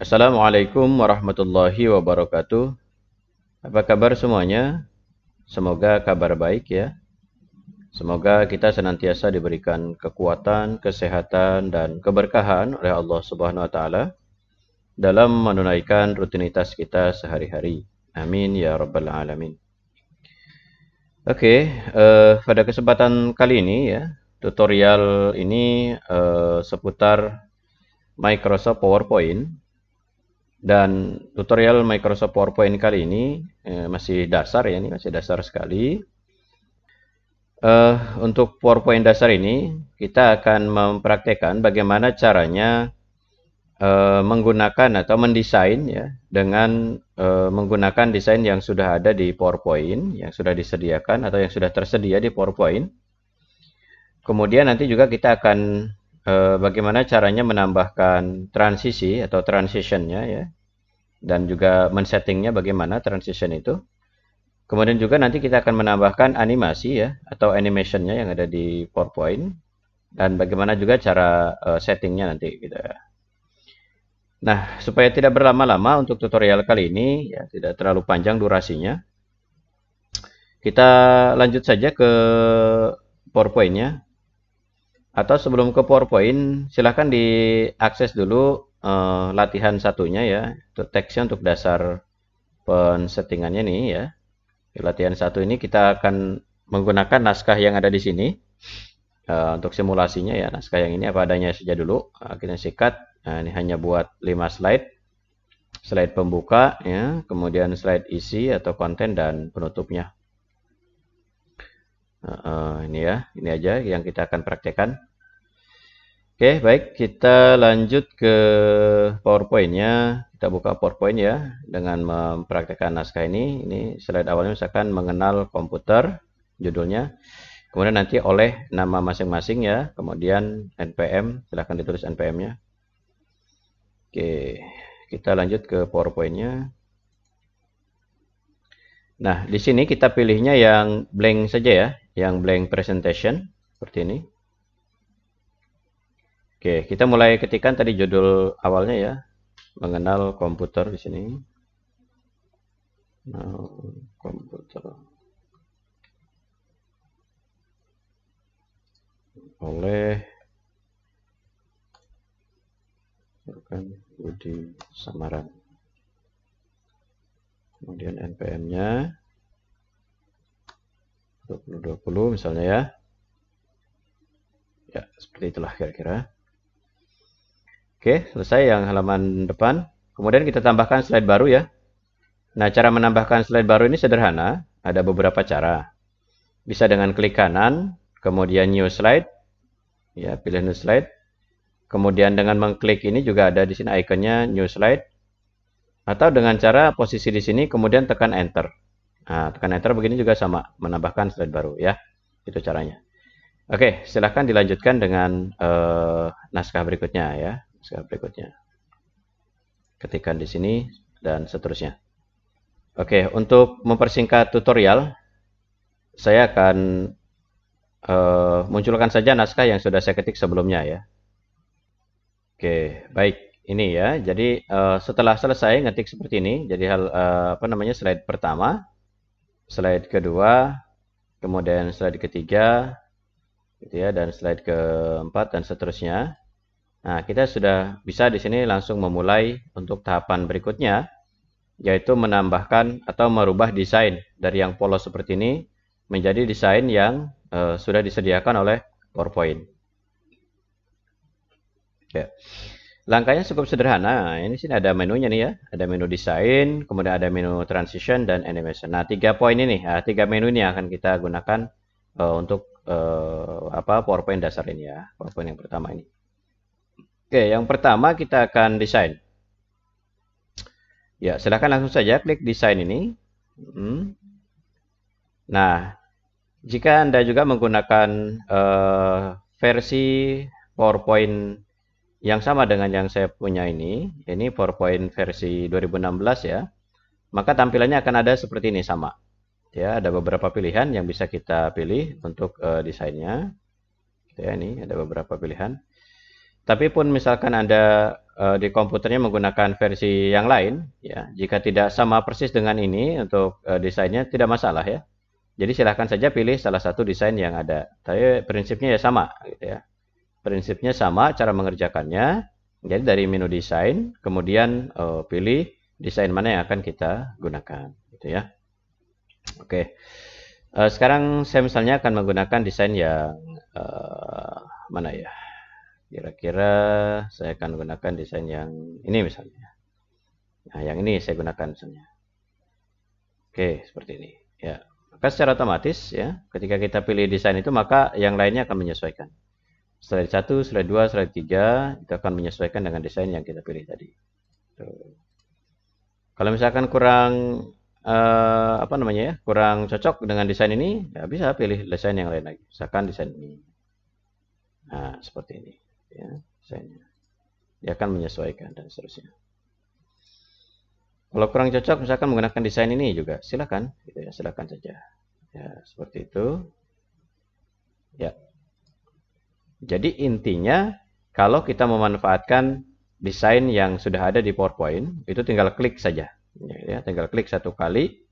Assalamualaikum warahmatullahi wabarakatuh. Apa kabar semuanya? Semoga kabar baik ya. Semoga kita senantiasa diberikan kekuatan, kesehatan, dan keberkahan oleh Allah Subhanahu wa taala dalam menunaikan rutinitas kita sehari-hari. Amin ya rabbal alamin. Oke, pada kesempatan kali ini ya, tutorial ini seputar Microsoft PowerPoint. Dan tutorial Microsoft PowerPoint kali ini masih dasar ya, ini masih dasar sekali. Untuk PowerPoint dasar ini kita akan mempraktekkan bagaimana caranya menggunakan atau mendesain ya dengan menggunakan desain yang sudah ada di PowerPoint, yang sudah disediakan atau yang sudah tersedia di PowerPoint. Kemudian nanti juga kita akan bagaimana caranya menambahkan transisi atau transitionnya ya, dan juga men-settingnya bagaimana transition itu. Kemudian juga nanti kita akan menambahkan animasi ya atau animationnya yang ada di PowerPoint dan bagaimana juga cara settingnya nanti gitu ya. Nah, supaya tidak berlama-lama untuk tutorial kali ini ya, tidak terlalu panjang durasinya, kita lanjut saja ke PowerPoint-nya. Atau sebelum ke PowerPoint, silahkan diakses dulu latihan satunya ya, untuk teksnya untuk dasar pensettingannya nih ya. Di latihan satu ini kita akan menggunakan naskah yang ada di sini untuk simulasinya ya. Naskah yang ini apa adanya saja dulu. Kita sikat. Ini hanya buat 5 slide. Slide pembuka ya, kemudian slide isi atau konten dan penutupnya. Ini ya, ini aja yang kita akan praktekkan. Oke, baik, kita lanjut ke PowerPoint-nya. Kita buka PowerPoint ya, dengan mempraktekkan naskah ini. Ini slide awalnya misalkan mengenal komputer, judulnya. Kemudian nanti oleh nama masing-masing ya, kemudian NPM, silahkan ditulis NPM-nya. Oke, kita lanjut ke PowerPoint-nya. Nah, di sini kita pilihnya yang blank saja ya, yang blank presentation, seperti ini. Oke, kita mulai ketikkan tadi judul awalnya ya, mengenal komputer di sini. Nah, komputer oleh Budi Samaran. Kemudian NPM-nya 2020 misalnya ya. Ya, seperti itulah kira-kira. Oke, selesai yang halaman depan. Kemudian kita tambahkan slide baru ya. Nah, cara menambahkan slide baru ini sederhana. Ada beberapa cara. Bisa dengan klik kanan, kemudian new slide. Ya, pilih new slide. Kemudian dengan mengklik ini juga ada di sini ikonnya new slide. Atau dengan cara posisi di sini, kemudian tekan enter. Nah, tekan enter begini juga sama, menambahkan slide baru ya. Itu caranya. Oke, silahkan dilanjutkan dengan naskah berikutnya ya. Naskah berikutnya. Ketikkan di sini dan seterusnya. Oke, untuk mempersingkat tutorial, saya akan munculkan saja naskah yang sudah saya ketik sebelumnya ya. Oke, baik. Ini ya. Jadi setelah selesai ngetik seperti ini, jadi hal slide pertama, slide kedua, kemudian slide ketiga, gitu ya, dan slide keempat dan seterusnya. Nah, kita sudah bisa di sini langsung memulai untuk tahapan berikutnya, yaitu menambahkan atau merubah desain dari yang polos seperti ini menjadi desain yang sudah disediakan oleh PowerPoint. Ya. Langkahnya cukup sederhana. Ini sini ada menunya nih ya. Ada menu desain, kemudian ada menu transition dan animation. Nah, 3 poin ini, 3 menu ini akan kita gunakan untuk PowerPoint dasar ini ya. PowerPoint yang pertama ini. Oke, yang pertama kita akan desain. Ya, silahkan langsung saja klik desain ini. Nah, jika Anda juga menggunakan versi PowerPoint yang sama dengan yang saya punya ini PowerPoint versi 2016 ya, maka tampilannya akan ada seperti ini sama. Ya, ada beberapa pilihan yang bisa kita pilih untuk desainnya. Ya, ini ada beberapa pilihan. Tapi pun misalkan Anda di komputernya menggunakan versi yang lain, ya, jika tidak sama persis dengan ini untuk desainnya tidak masalah ya. Jadi silahkan saja pilih salah satu desain yang ada. Tapi prinsipnya ya sama, gitu ya. Prinsipnya sama cara mengerjakannya. Jadi dari menu desain, kemudian pilih desain mana yang akan kita gunakan, gitu ya. Oke. Sekarang saya misalnya akan menggunakan desain yang mana ya? Kira-kira saya akan gunakan desain yang ini misalnya. Nah, yang ini saya gunakan misalnya. Oke, seperti ini. Ya. Maka secara otomatis ya, ketika kita pilih desain itu maka yang lainnya akan menyesuaikan. Slide 1, slide 2, slide 3 itu akan menyesuaikan dengan desain yang kita pilih tadi. Tuh. Kalau misalkan kurang apa namanya ya, kurang cocok dengan desain ini, ya bisa pilih desain yang lain lagi. Misalkan desain ini. Nah, seperti ini ya, desainnya. Dia akan menyesuaikan dan seterusnya. Kalau kurang cocok misalkan menggunakan desain ini juga, silakan gitu ya, silakan saja. Ya, seperti itu. Ya. Jadi intinya kalau kita memanfaatkan desain yang sudah ada di PowerPoint, itu tinggal klik saja. Ya, tinggal klik satu kali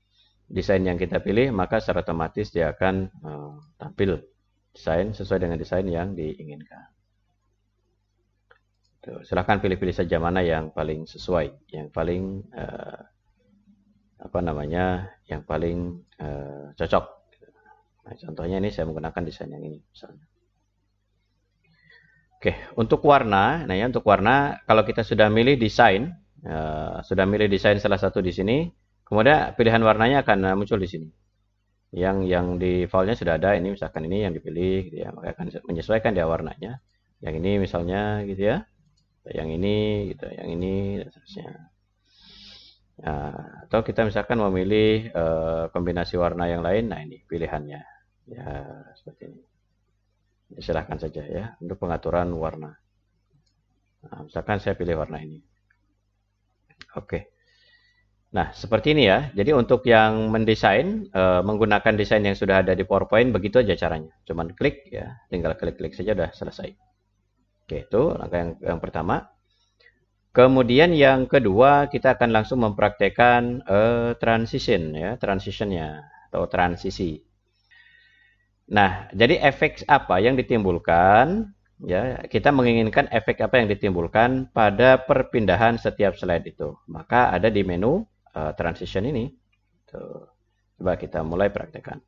desain yang kita pilih, maka secara otomatis dia akan tampil desain sesuai dengan desain yang diinginkan. Tuh, silahkan pilih-pilih saja mana yang paling sesuai, yang paling apa namanya, yang paling cocok. Nah, contohnya ini saya menggunakan desain yang ini misalnya. Oke, untuk warna, nah ya untuk warna kalau kita sudah milih desain, salah satu di sini, kemudian pilihan warnanya akan muncul di sini. Yang di file-nya sudah ada, ini misalkan ini yang dipilih, gitu ya, maka akan menyesuaikan dia warnanya. Yang ini misalnya, gitu ya, yang ini, gitu, yang ini, dan seterusnya. Nah, atau kita misalkan memilih kombinasi warna yang lain, nah ini pilihannya, ya seperti ini. Silahkan saja ya untuk pengaturan warna. Nah, misalkan saya pilih warna ini. Oke. Nah, seperti ini ya. Jadi untuk yang mendesain menggunakan desain yang sudah ada di PowerPoint begitu aja caranya. Cuman klik ya, tinggal klik-klik saja udah selesai. Oke, itu langkah yang pertama. Kemudian yang kedua kita akan langsung mempraktekkan transition ya, transitionnya atau transisi. Nah, jadi efek apa yang ditimbulkan? Ya, kita menginginkan efek apa yang ditimbulkan pada perpindahan setiap slide itu. Maka ada di menu transition ini. Tuh. Coba kita mulai praktekkan.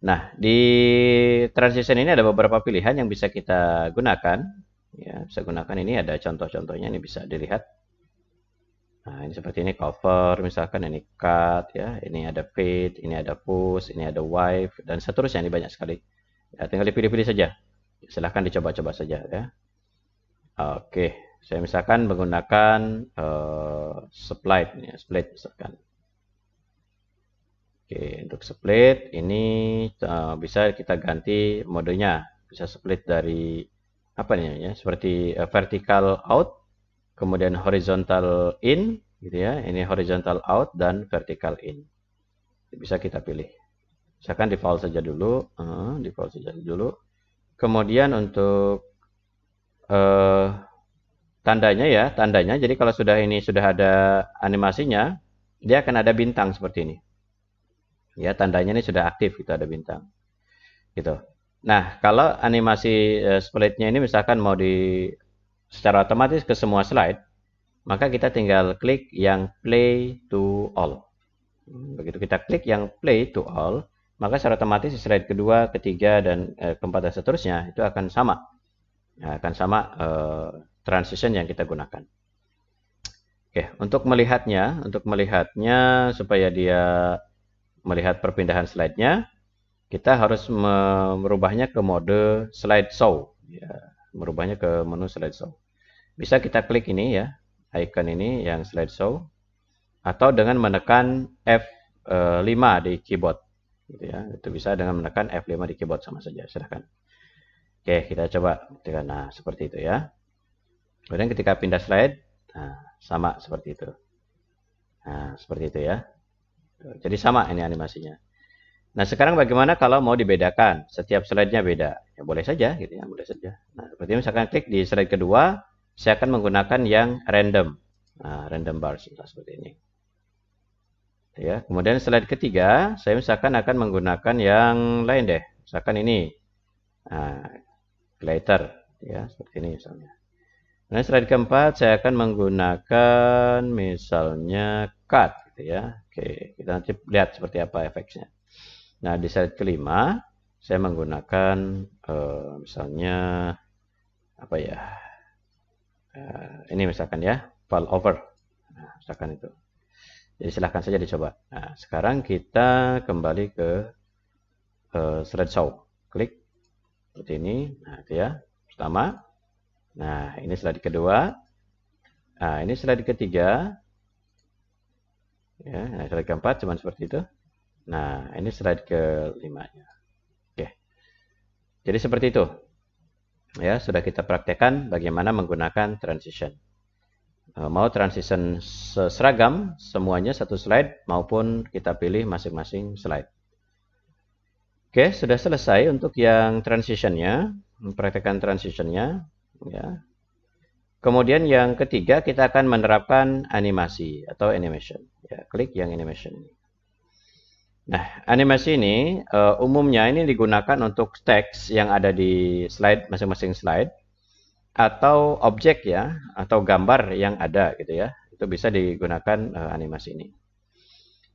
Nah, di transition ini ada beberapa pilihan yang bisa kita gunakan. Ya, bisa gunakan ini ada contoh-contohnya, ini bisa dilihat. Nah, ini seperti ini cover, misalkan ini cut, ya, ini ada fade, ini ada push, ini ada wipe, dan seterusnya, ini banyak sekali. Ya, tinggal dipilih-pilih saja. Silahkan dicoba-coba saja, ya. Oke, saya misalkan menggunakan split, ya, split misalkan. Oke, untuk split ini bisa kita ganti modenya, bisa split dari apa nih ya, seperti vertical out. Kemudian horizontal in, gitu ya. Ini horizontal out dan vertical in. Bisa kita pilih. Misalkan default saja dulu, default saja dulu. Kemudian untuk tandanya ya, tandanya. Jadi kalau ini sudah ada animasinya, dia akan ada bintang seperti ini. Ya, tandanya ini sudah aktif, gitu ada bintang. Gitu. Nah, kalau animasi splitnya ini misalkan mau secara otomatis ke semua slide, maka kita tinggal klik yang play to all. Begitu kita klik yang play to all, maka secara otomatis slide kedua, ketiga, dan keempat dan seterusnya itu akan sama. Ya, akan sama transition yang kita gunakan. Oke, untuk melihatnya supaya dia melihat perpindahan slide-nya, kita harus merubahnya ke mode slideshow. Ya, merubahnya ke menu slideshow. Bisa kita klik ini ya, icon ini yang slideshow, atau dengan menekan F5 di keyboard, gitu ya. Itu bisa dengan menekan F5 di keyboard sama saja, silahkan. Oke, kita coba. Nah, seperti itu ya. Kemudian ketika pindah slide, nah, sama seperti itu. Nah, seperti itu ya. Jadi sama ini animasinya. Nah, sekarang bagaimana kalau mau dibedakan? Setiap slide-nya beda. Ya boleh saja, gitu ya, boleh saja. Nah, seperti misalkan klik di slide kedua, saya akan menggunakan yang random. Nah, random bars seperti ini. Ya, kemudian slide ketiga, saya misalkan akan menggunakan yang lain deh. Misalkan ini. Nah, glider ya, seperti ini misalnya. Nah, slide keempat saya akan menggunakan misalnya cut gitu ya. Oke, kita nanti lihat seperti apa efeknya. Nah, di slide kelima saya menggunakan misalnya apa ya? Ini misalkan ya, fall over. Nah, misalkan itu. Jadi silahkan saja dicoba. Nah, sekarang kita kembali ke slide show. Klik seperti ini. Nah, itu ya. Pertama. Nah, ini slide kedua. Nah, ini slide ketiga. Ya, nah, slide keempat cuma seperti itu. Nah, ini slide kelimanya. Oke. Jadi seperti itu. Ya, sudah kita praktekkan bagaimana menggunakan transition. Mau transition seragam, semuanya satu slide, maupun kita pilih masing-masing slide. Oke, sudah selesai untuk yang transitionnya, mempraktekkan transitionnya. Ya. Kemudian yang ketiga, kita akan menerapkan animasi atau animation. Ya, klik yang animation ini. Nah, animasi ini umumnya ini digunakan untuk teks yang ada di slide masing-masing slide. Atau objek ya, atau gambar yang ada gitu ya. Itu bisa digunakan animasi ini.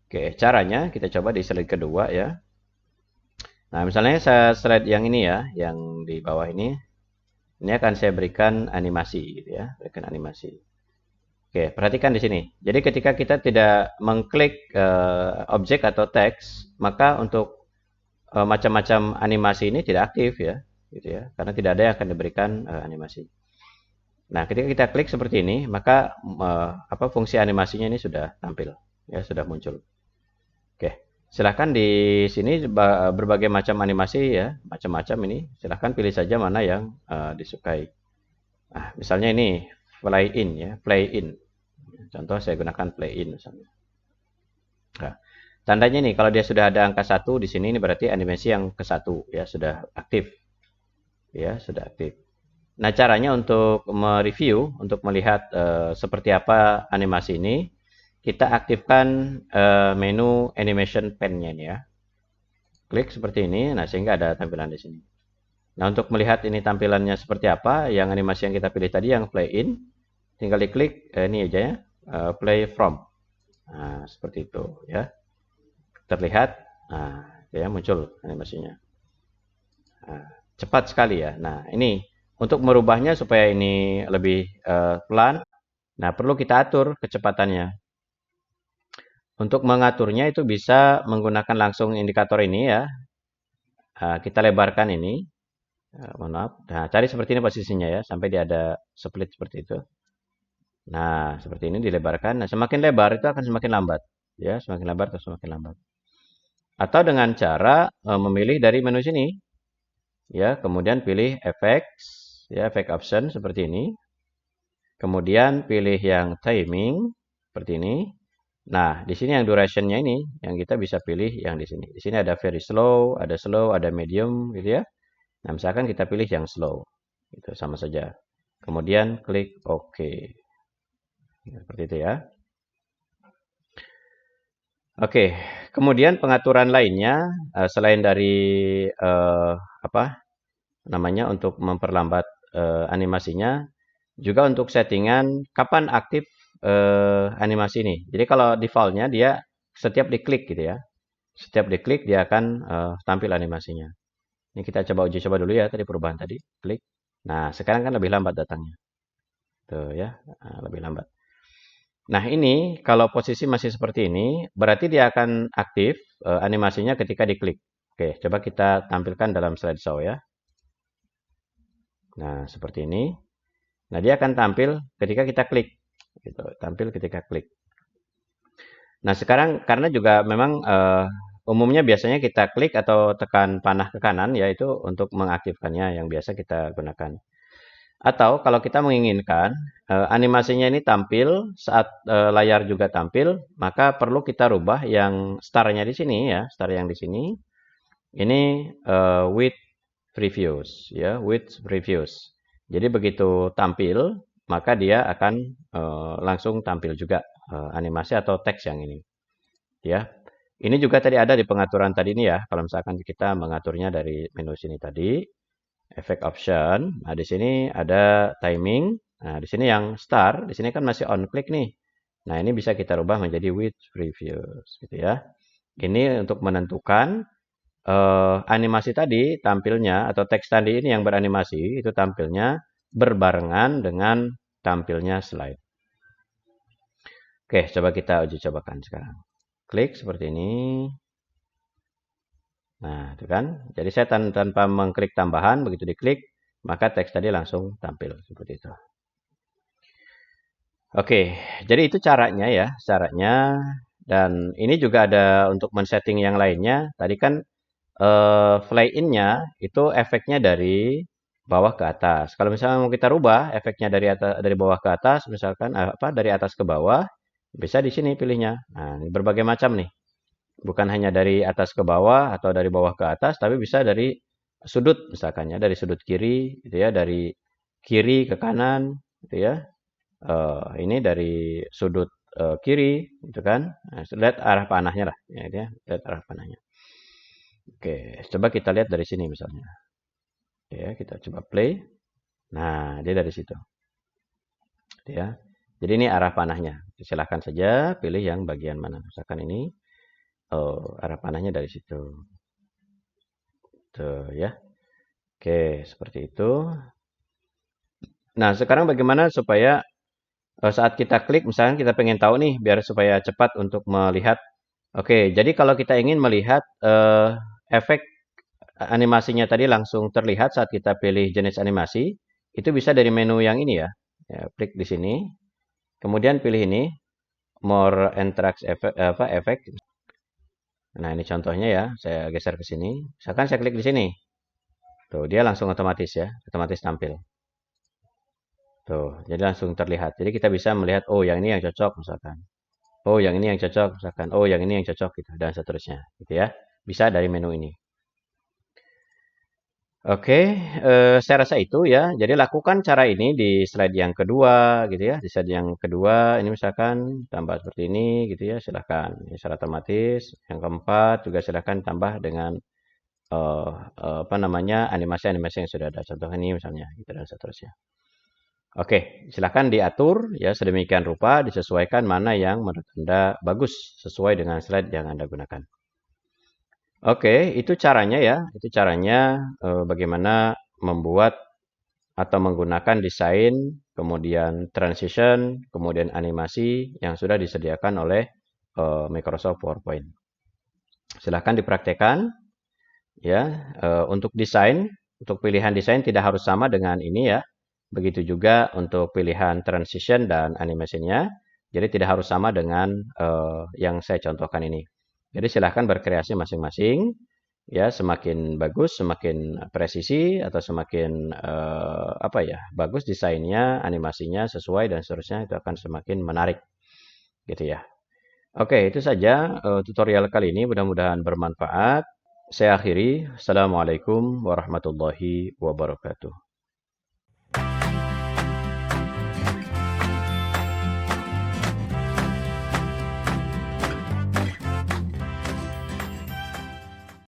Oke, caranya kita coba di slide kedua ya. Nah, misalnya saya slide yang ini ya, yang di bawah ini. Ini akan saya berikan animasi gitu ya, berikan animasi. Oke, perhatikan di sini. Jadi ketika kita tidak mengklik objek atau teks, maka untuk macam-macam animasi ini tidak aktif ya, gitu ya. Karena tidak ada yang akan diberikan animasi. Nah, ketika kita klik seperti ini, maka fungsi animasinya ini sudah tampil, ya sudah muncul. Oke, silahkan di sini berbagai macam animasi ya, macam-macam ini. Silahkan pilih saja mana yang disukai. Nah, misalnya ini play in ya, play in. Contoh saya gunakan play in misalnya. Nah, tandanya nih kalau dia sudah ada angka 1 di sini, ini berarti animasi yang ke-1 ya sudah aktif. Ya, sudah aktif. Nah, caranya untuk mereview, untuk melihat seperti apa animasi ini, kita aktifkan menu animation pen-nya ini ya. Klik seperti ini, nah sehingga ada tampilan di sini. Nah, untuk melihat ini tampilannya seperti apa, yang animasi yang kita pilih tadi yang play in, tinggal diklik ini aja ya, play from. Nah, seperti itu ya. Terlihat, nah, ya muncul animasinya. Nah, cepat sekali ya. Nah, ini untuk merubahnya supaya ini lebih pelan, nah perlu kita atur kecepatannya. Untuk mengaturnya itu bisa menggunakan langsung indikator ini ya. Kita lebarkan ini. Mohon maaf. Nah, cari seperti ini posisinya ya, sampai dia ada split seperti itu. Nah, seperti ini dilebarkan. Nah, semakin lebar itu akan semakin lambat. Ya, semakin lebar atau semakin lambat. Atau dengan cara memilih dari menu sini. Ya, kemudian pilih effects, ya, effect option seperti ini. Kemudian pilih yang timing seperti ini. Nah, di sini yang duration-nya ini yang kita bisa pilih yang di sini. Di sini ada very slow, ada medium gitu ya. Nah, misalkan kita pilih yang slow. Itu sama saja. Kemudian klik OK. Seperti itu ya. Oke, kemudian pengaturan lainnya selain dari apa namanya untuk memperlambat animasinya, juga untuk settingan kapan aktif animasi ini. Jadi kalau defaultnya dia setiap diklik gitu ya, setiap diklik dia akan tampil animasinya. Ini kita coba uji coba dulu ya tadi perubahan tadi, klik. Nah sekarang kan lebih lambat datangnya, tuh ya, lebih lambat. Nah ini kalau posisi masih seperti ini, berarti dia akan aktif animasinya ketika diklik. Oke, coba kita tampilkan dalam slideshow ya. Nah seperti ini. Nah, dia akan tampil ketika kita klik. Gitu, tampil ketika klik. Nah, sekarang karena juga memang umumnya biasanya kita klik atau tekan panah ke kanan, yaitu untuk mengaktifkannya yang biasa kita gunakan. Atau kalau kita menginginkan animasinya ini tampil saat layar juga tampil, maka perlu kita rubah yang star-nya di sini ya, star yang di sini. Ini with previews ya, with previews. Jadi begitu tampil, maka dia akan langsung tampil juga animasi atau teks yang ini. Ya, ini juga tadi ada di pengaturan tadi ini ya. Kalau misalkan kita mengaturnya dari menu sini tadi, effect option. Nah, di sini ada timing. Nah, di sini yang start, di sini kan masih on click nih. Nah, ini bisa kita rubah menjadi with previews gitu ya. Ini untuk menentukan animasi tadi tampilnya atau teks tadi ini yang beranimasi itu tampilnya berbarengan dengan tampilnya slide. Oke, coba kita uji cobakan sekarang. Klik seperti ini. Nah, itu kan. Jadi saya tanpa mengklik tambahan, begitu diklik, maka teks tadi langsung tampil seperti itu. Oke, jadi itu caranya ya, caranya. Dan ini juga ada untuk men-setting yang lainnya. Tadi kan fly in-nya itu efeknya dari bawah ke atas. Kalau misalnya mau kita rubah efeknya dari bawah ke atas, misalkan dari atas ke bawah, bisa di sini pilihnya. Nah, ini berbagai macam nih. Bukan hanya dari atas ke bawah atau dari bawah ke atas, tapi bisa dari sudut misalkan ya, dari sudut kiri gitu ya, dari kiri ke kanan gitu ya. Ini dari sudut kiri gitu kan. Nah, lihat arah panahnya lah ya, gitu ya. Lihat arah panahnya. Oke, coba kita lihat dari sini misalnya. Ya, kita coba play. Nah, dia dari situ. Ya. Jadi ini arah panahnya. Silahkan saja pilih yang bagian mana. Misalkan ini arah panahnya dari situ. Tuh ya. Oke, seperti itu. Nah, sekarang bagaimana supaya saat kita klik, misalnya kita pengen tahu nih, biar supaya cepat untuk melihat. Oke, jadi kalau kita ingin melihat efek animasinya tadi langsung terlihat saat kita pilih jenis animasi, itu bisa dari menu yang ini ya. Ya, klik di sini. Kemudian pilih ini, more interact effect. Nah, ini contohnya ya. Saya geser ke sini. Misalkan saya klik di sini. Tuh, dia langsung otomatis ya, otomatis tampil. Tuh, jadi langsung terlihat. Jadi kita bisa melihat, oh yang ini yang cocok misalkan. Oh yang ini yang cocok misalkan. Oh yang ini yang cocok gitu dan seterusnya gitu ya. Bisa dari menu ini. Oke, saya rasa itu ya. Jadi lakukan cara ini di slide yang kedua gitu ya. Di slide yang kedua ini misalkan tambah seperti ini gitu ya. Silahkan. Ini secara otomatis. Yang keempat juga silahkan tambah dengan apa namanya animasi-animasi yang sudah ada. Contoh ini misalnya gitu dan seterusnya. Oke, silahkan diatur ya sedemikian rupa disesuaikan mana yang menurut Anda bagus sesuai dengan slide yang Anda gunakan. Oke, itu caranya ya. Itu caranya bagaimana membuat atau menggunakan desain, kemudian transition, kemudian animasi yang sudah disediakan oleh Microsoft PowerPoint. Silahkan dipraktekkan ya. Untuk desain, untuk pilihan desain tidak harus sama dengan ini ya. Begitu juga untuk pilihan transition dan animasinya. Jadi tidak harus sama dengan yang saya contohkan ini. Jadi silahkan berkreasi masing-masing. Ya, semakin bagus, semakin presisi atau semakin apa ya, bagus desainnya, animasinya sesuai dan seterusnya itu akan semakin menarik, gitu ya. Oke, itu saja tutorial kali ini. Mudah-mudahan bermanfaat. Saya akhiri. Assalamualaikum warahmatullahi wabarakatuh.